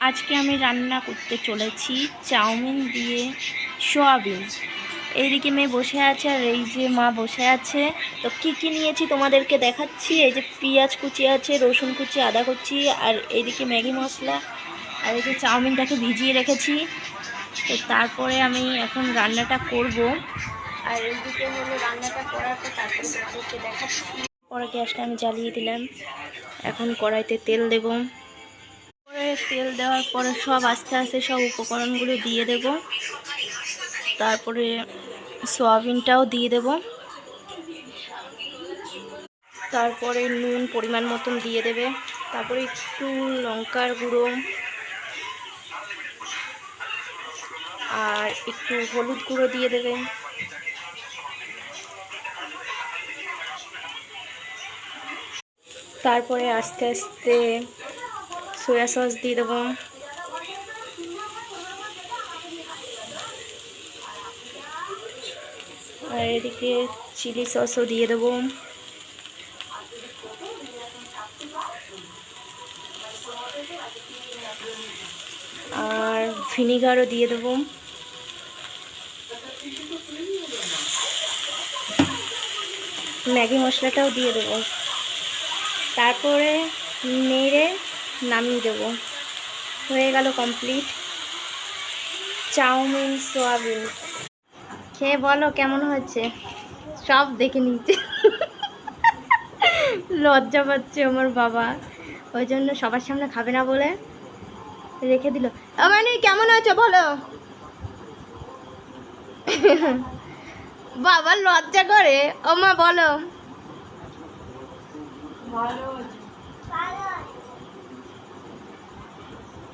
আজকে আমি রান্না করতে চলেছি চাউমিন দিয়ে সোয়াবিন। এইদিকে মেয়ে বসে আছে আর এই যে মা বসে আছে। তো কি কি নিয়েছি তোমাদেরকে দেখাচ্ছি। এই যে পেঁয়াজ কুচি আছে, রসুন কুচি, আদা কুচি, আর এইদিকে ম্যাগি মশলা, আর এই যে চাউমিনটাকে ভিজিয়ে রেখেছি। তো তারপরে আমি এখন রান্নাটা করব। আর এইদিকে হলো রান্নাটা করার পর তারপরে তোমাদেরকে দেখাচ্ছি। পরে গ্যাসটা আমি জ্বালিয়ে দিলাম। এখন কড়াইতে তেল দেব। তেল দেওয়ার পরে সব আস্তে আস্তে সব উপকরণগুলো দিয়ে দেব। তারপরে সয়াবিনটাও দিয়ে দেব। তারপরে নুন পরিমাণ মতন দিয়ে দেবে। তারপরে একটু লঙ্কার গুঁড়ো আর একটু হলুদ গুঁড়ো দিয়ে দেবে। তারপরে আস্তে আস্তে সয়া সস দিয়ে দেবো। আর এদিকে চিলি সসও দিয়ে দেবো। আর ভিনিগারও দিয়ে দেবো। ম্যাগি মশলাটাও দিয়ে দেবো। তারপরে নেড়ে নামিয়ে দেবো। হয়ে গেল কমপ্লিট চাউমিন সোয়াবিন। খেয়ে বলো কেমন হয়েছে। সব দেখে নিচ্ছে। লজ্জা পাচ্ছে আমার বাবা, ওই জন্য সবার সামনে খাবে না বলে রেখে দিল। মানে কেমন হয়েছে বলো। বাবা লজ্জা করে। ও মা বলো। ভালো হয়েছে।